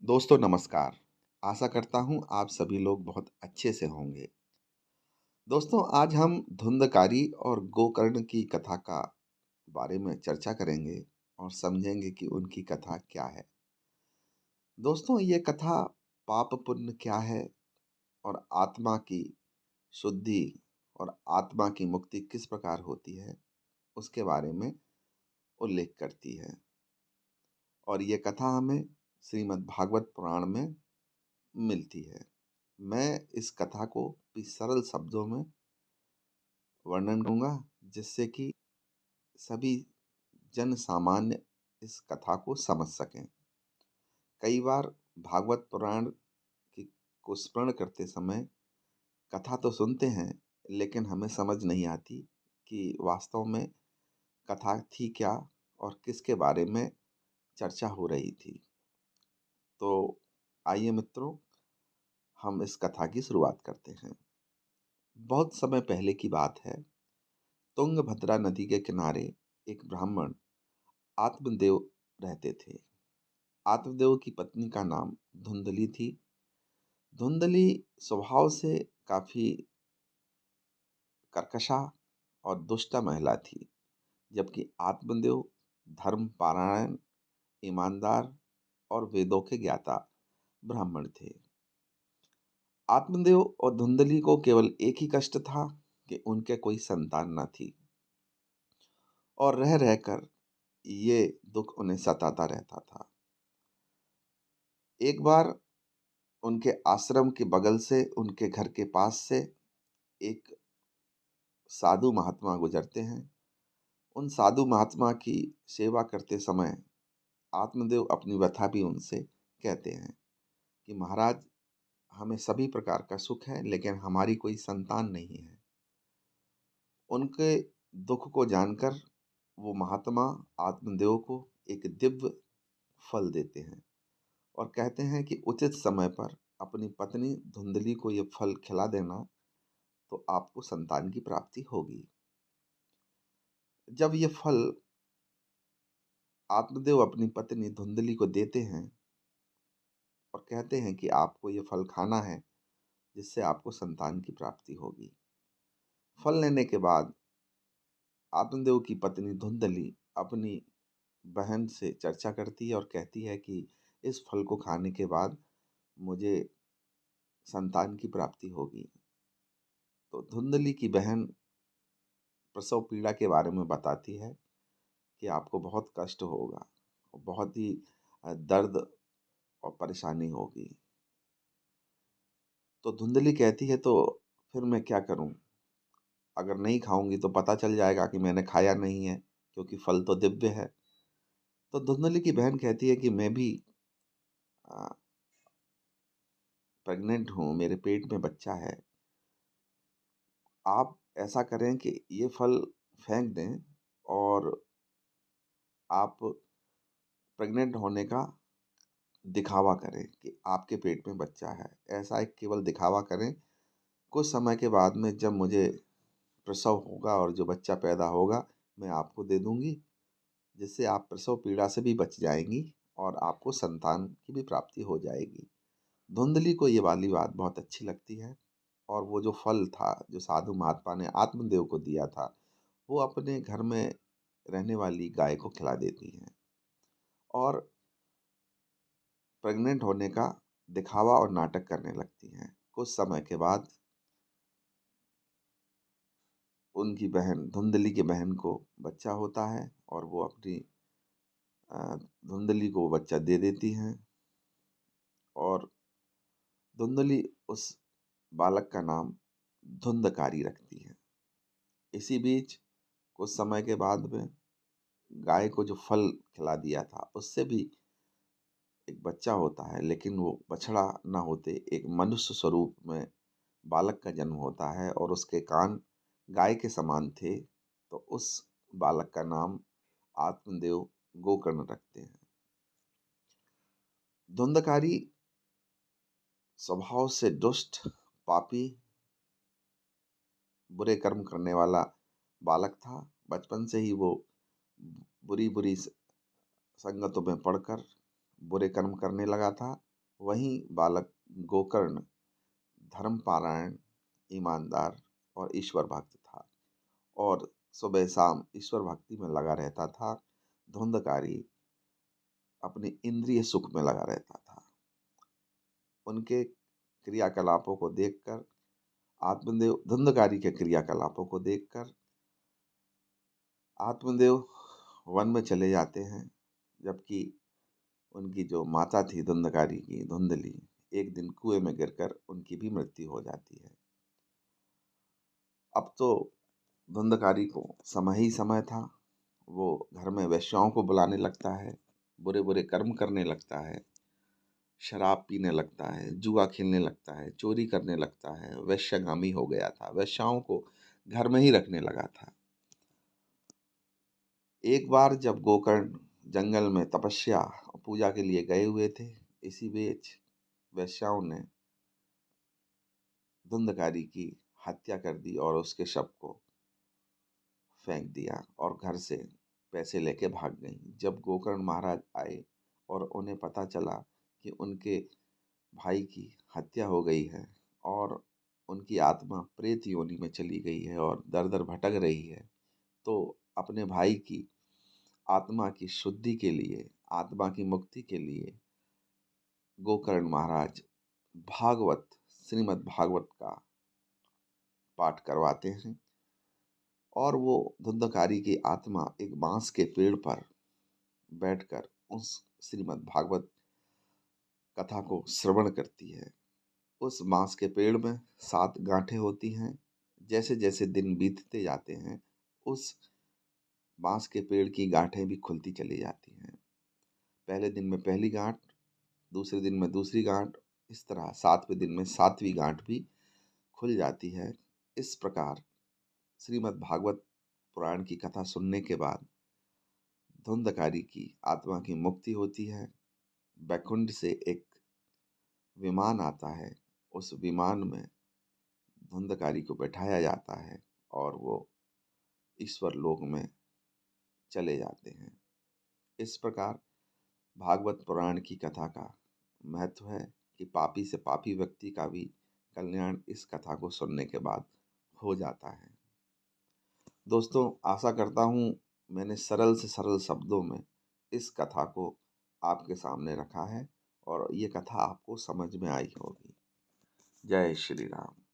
दोस्तों नमस्कार। आशा करता हूँ आप सभी लोग बहुत अच्छे से होंगे। दोस्तों आज हम धुंधकारी और गोकर्ण की कथा का बारे में चर्चा करेंगे और समझेंगे कि उनकी कथा क्या है। दोस्तों ये कथा पाप पुण्य क्या है और आत्मा की शुद्धि और आत्मा की मुक्ति किस प्रकार होती है उसके बारे में उल्लेख करती है। और ये कथा हमें श्रीमद् भागवत पुराण में मिलती है। मैं इस कथा को भी सरल शब्दों में वर्णन करूंगा जिससे कि सभी जन सामान्य इस कथा को समझ सकें। कई बार भागवत पुराण की को स्मरण करते समय कथा तो सुनते हैं लेकिन हमें समझ नहीं आती कि वास्तव में कथा थी क्या और किसके बारे में चर्चा हो रही थी। तो आइए मित्रों, हम इस कथा की शुरुआत करते हैं। बहुत समय पहले की बात है। तुंगभद्रा नदी के किनारे एक ब्राह्मण आत्मदेव रहते थे। आत्मदेव की पत्नी का नाम धुंधली थी। धुंधली स्वभाव से काफी कर्कशा और दुष्टा महिला थी, जबकि आत्मदेव धर्मपरायण, ईमानदार और वेदों के ज्ञाता ब्राह्मण थे। आत्मदेव और धुंधली को केवल एक ही कष्ट था कि उनके कोई संतान न थी और रह रहकर ये दुख उन्हें सताता रहता था। एक बार उनके आश्रम के बगल से, उनके घर के पास से एक साधु महात्मा गुजरते हैं। उन साधु महात्मा की सेवा करते समय आत्मदेव अपनी व्यथा भी उनसे कहते हैं कि महाराज, हमें सभी प्रकार का सुख है लेकिन हमारी कोई संतान नहीं है। उनके दुख को जानकर वो महात्मा आत्मदेव को एक दिव्य फल देते हैं और कहते हैं कि उचित समय पर अपनी पत्नी धुंधली को ये फल खिला देना तो आपको संतान की प्राप्ति होगी। जब ये फल आत्मदेव अपनी पत्नी धुंधली को देते हैं और कहते हैं कि आपको ये फल खाना है जिससे आपको संतान की प्राप्ति होगी। फल लेने के बाद आत्मदेव की पत्नी धुंधली अपनी बहन से चर्चा करती है और कहती है कि इस फल को खाने के बाद मुझे संतान की प्राप्ति होगी। तो धुंधली की बहन प्रसव पीड़ा के बारे में बताती है कि आपको बहुत कष्ट होगा और बहुत ही दर्द और परेशानी होगी। तो धुंधली कहती है तो फिर मैं क्या करूं? अगर नहीं खाऊंगी तो पता चल जाएगा कि मैंने खाया नहीं है, क्योंकि फल तो दिव्य है। तो धुंधली की बहन कहती है कि मैं भी प्रेग्नेंट हूँ, मेरे पेट में बच्चा है। आप ऐसा करें कि ये फल फेंक दें और आप प्रेग्नेंट होने का दिखावा करें कि आपके पेट में बच्चा है। ऐसा एक केवल दिखावा करें। कुछ समय के बाद में जब मुझे प्रसव होगा और जो बच्चा पैदा होगा मैं आपको दे दूंगी, जिससे आप प्रसव पीड़ा से भी बच जाएंगी और आपको संतान की भी प्राप्ति हो जाएगी। धुंधली को ये वाली बात बहुत अच्छी लगती है और वो जो फल था जो साधु महात्मा ने आत्मदेव को दिया था वो अपने घर में रहने वाली गाय को खिला देती हैं और प्रेग्नेंट होने का दिखावा और नाटक करने लगती हैं। कुछ समय के बाद उनकी बहन धुंधली की बहन को बच्चा होता है और वो अपनी धुंधली को वो बच्चा दे देती हैं और धुंधली उस बालक का नाम धुंधकारी रखती है। इसी बीच कुछ समय के बाद में गाय को जो फल खिला दिया था उससे भी एक बच्चा होता है, लेकिन वो बछड़ा ना होते एक मनुष्य स्वरूप में बालक का जन्म होता है और उसके कान गाय के समान थे। तो उस बालक का नाम आत्मदेव गोकर्ण रखते हैं। धुंधकारी स्वभाव से दुष्ट, पापी, बुरे कर्म करने वाला बालक था। बचपन से ही वो बुरी बुरी संगतों में पड़कर बुरे कर्म करने लगा था वहीं बालक गोकर्ण धर्मपरायण, ईमानदार और ईश्वर भक्त था और सुबह शाम ईश्वर भक्ति में लगा रहता था। धुंधकारी अपने इंद्रिय सुख में लगा रहता था। उनके क्रियाकलापों को देखकर आत्मदेव धुंधकारी के क्रियाकलापों को देखकर आत्मदेव वन में चले जाते हैं, जबकि उनकी जो माता थी धुंधकारी की, धुंधली, एक दिन कुएं में गिरकर उनकी भी मृत्यु हो जाती है। अब तो धुंधकारी को समय ही समय था। वो घर में वेश्याओं को बुलाने लगता है, बुरे बुरे कर्म करने लगता है, शराब पीने लगता है, जुआ खेलने लगता है, चोरी करने लगता है, वेश्यागामी हो गया था, वेश्याओं को घर में ही रखने लगा था। एक बार जब गोकर्ण जंगल में तपस्या और पूजा के लिए गए हुए थे, इसी बीच वेश्याओं ने धुंधकारी की हत्या कर दी और उसके शव को फेंक दिया और घर से पैसे लेके भाग गई। जब गोकर्ण महाराज आए और उन्हें पता चला कि उनके भाई की हत्या हो गई है और उनकी आत्मा प्रेत योनि में चली गई है और दर दर भटक रही है, तो अपने भाई की आत्मा की शुद्धि के लिए, आत्मा की मुक्ति के लिए गोकर्ण महाराज भागवत, श्रीमद् भागवत का पाठ करवाते हैं और वो धुंधकारी की आत्मा एक बांस के पेड़ पर बैठकर उस श्रीमद् भागवत कथा को श्रवण करती है। उस बांस के पेड़ में 7 गांठें होती हैं। जैसे जैसे दिन बीतते जाते हैं, उस बांस के पेड़ की गांठें भी खुलती चली जाती हैं। पहले दिन में पहली गांठ, दूसरे दिन में दूसरी गांठ, इस तरह 7वें दिन में 7वीं गांठ भी खुल जाती है। इस प्रकार श्रीमद् भागवत पुराण की कथा सुनने के बाद धुंधकारी की आत्मा की मुक्ति होती है। बैकुंठ से एक विमान आता है, उस विमान में धुंधकारी को बैठाया जाता है और वो ईश्वर लोक में चले जाते हैं। इस प्रकार भागवत पुराण की कथा का महत्व है कि पापी से पापी व्यक्ति का भी कल्याण इस कथा को सुनने के बाद हो जाता है। दोस्तों, आशा करता हूँ मैंने सरल से सरल शब्दों में इस कथा को आपके सामने रखा है और ये कथा आपको समझ में आई होगी। जय श्री राम।